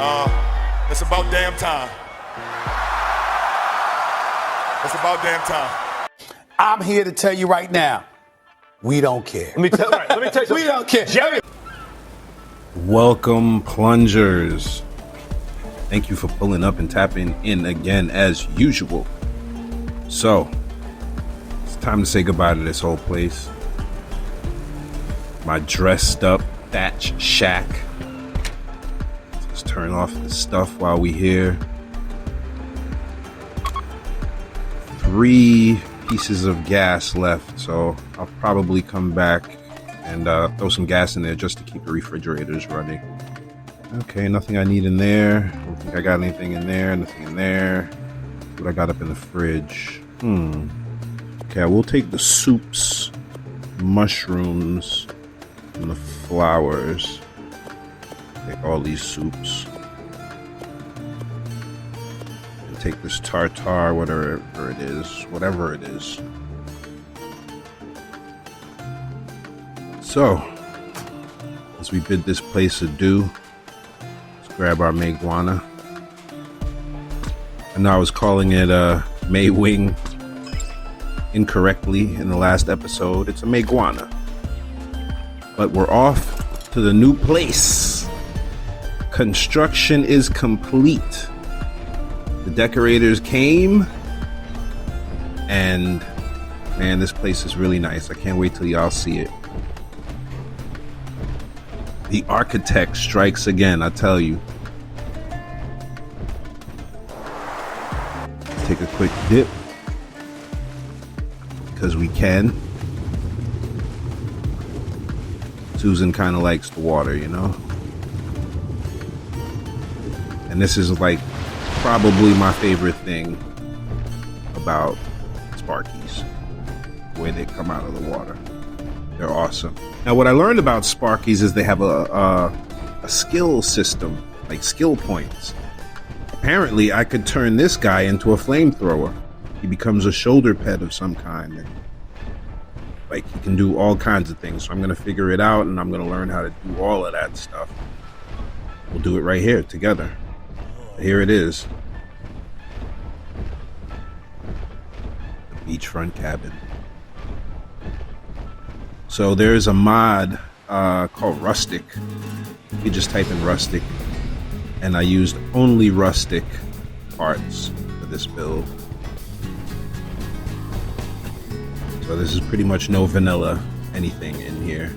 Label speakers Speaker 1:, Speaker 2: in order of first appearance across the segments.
Speaker 1: It's about damn time. It's about damn time.
Speaker 2: I'm here to tell you right now, we don't care.
Speaker 3: Let me tell you.
Speaker 2: We don't care.
Speaker 3: Jerry.
Speaker 4: Welcome, plungers. Thank you for pulling up and tapping in again as usual. So, it's time to say goodbye to this whole place. My dressed up thatch shack. Let's turn off the stuff while we here. 3 pieces of gas left, so I'll probably come back and throw some gas in there just to keep the refrigerators running. Okay, nothing I need in there. I don't think I got anything in there. Nothing in there. What I got up in the fridge? Okay, I will take the soups, mushrooms, and the flowers. Take all these soups. And take this tartar, whatever it is. So, as we bid this place adieu, let's grab our Mayguana. I know I was calling it a Maywing incorrectly in the last episode. It's a Mayguana. But we're off to the new place. Construction is complete. The decorators came, and man, this place is really nice. I can't wait till y'all see it. The ARK-itect strikes again, I tell you. Take a quick dip, because we can. Susan kind of likes the water, you know? And this is like probably my favorite thing about Sparkies, the way they come out of the water. They're awesome. Now, what I learned about Sparkies is they have a skill system, like skill points. Apparently, I could turn this guy into a flamethrower. He becomes a shoulder pet of some kind. And, like, he can do all kinds of things. So I'm going to figure it out, and I'm going to learn how to do all of that stuff. We'll do it right here together. Here it is. The beachfront cabin. So there's a mod called Rustic. You just type in Rustic, and I used only Rustic parts for this build. So this is pretty much no vanilla anything in here.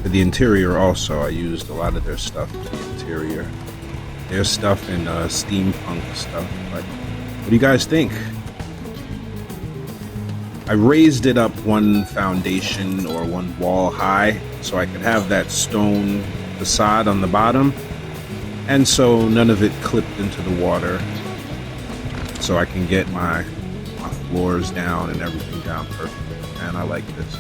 Speaker 4: For the interior also, I used a lot of their stuff for the interior. Their stuff and steampunk stuff. But what do you guys think? I raised it up one foundation or one wall high so I could have that stone facade on the bottom, and so none of it clipped into the water, so I can get my floors down and everything down perfectly. And I like this.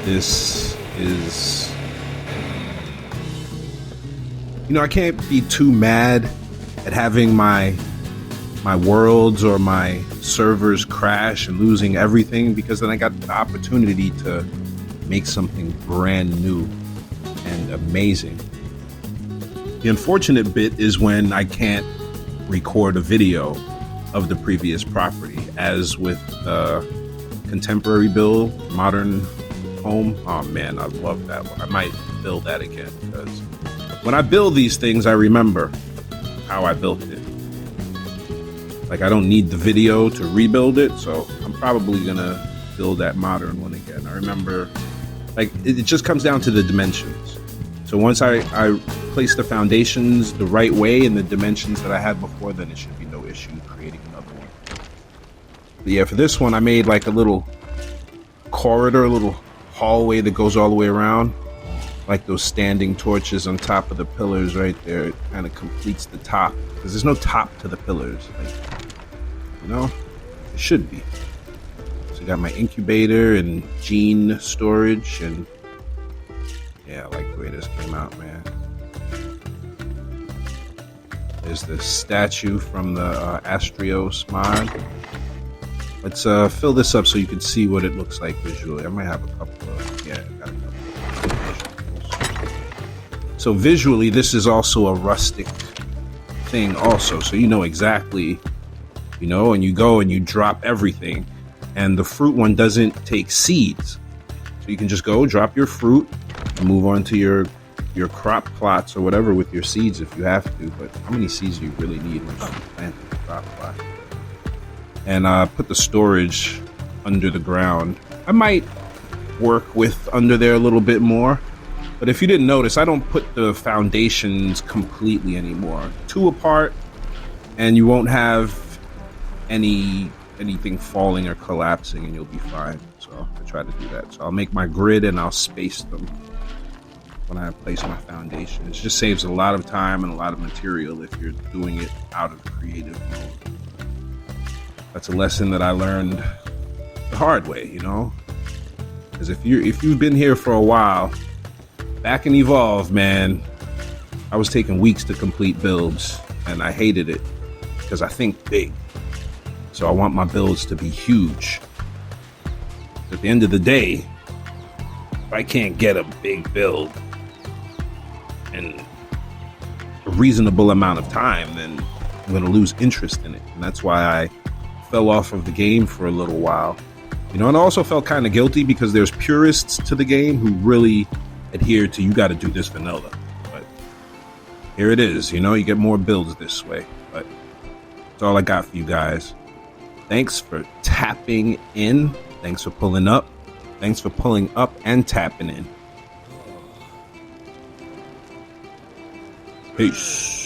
Speaker 4: This is, you know, I can't be too mad at having my worlds or my servers crash and losing everything, because then I got the opportunity to make something brand new and amazing. The unfortunate bit is when I can't record a video of the previous property, as with the contemporary build, modern home. Oh man, I love that one. I might build that again, because when I build these things, I remember how I built it. Like, I don't need the video to rebuild it, so I'm probably gonna build that modern one again. I remember, like, it just comes down to the dimensions. So once I place the foundations the right way in the dimensions that I had before, then it should be no issue creating another one. But yeah, for this one, I made like a little corridor, a little hallway that goes all the way around, like those standing torches on top of the pillars right there. It kind of completes the top, because there's no top to the pillars, like, you know, it should be. So I got my incubator and gene storage, and yeah, I like the way this came out, man. There's the statue from the Astrios mod. Let's fill this up so you can see what it looks like visually. I might have a couple of, yeah, I got a couple of. So visually, this is also a rustic thing also. So you know exactly, you know, and you go and you drop everything. And the fruit one doesn't take seeds. So you can just go drop your fruit and move on to your crop plots or whatever with your seeds if you have to. But how many seeds do you really need when you plant a crop plot? And put the storage under the ground. I might work with under there a little bit more, but if you didn't notice, I don't put the foundations completely anymore. 2 apart, and you won't have anything falling or collapsing, and you'll be fine. So I try to do that. So I'll make my grid and I'll space them when I place my foundation. It just saves a lot of time and a lot of material if you're doing it out of creative mode. That's a lesson that I learned the hard way, you know? Because if you've been here for a while, back in Evolve, man, I was taking weeks to complete builds, and I hated it because I think big. So I want my builds to be huge. At the end of the day, if I can't get a big build in a reasonable amount of time, then I'm going to lose interest in it. And that's why I fell off of the game for a little while, you know. And I also felt kind of guilty because there's purists to the game who really adhere to, you got to do this vanilla. But here it is, you know, you get more builds this way. But that's all I got for you guys. Thanks for tapping in. Thanks for pulling up. Thanks for pulling up and tapping in. Peace.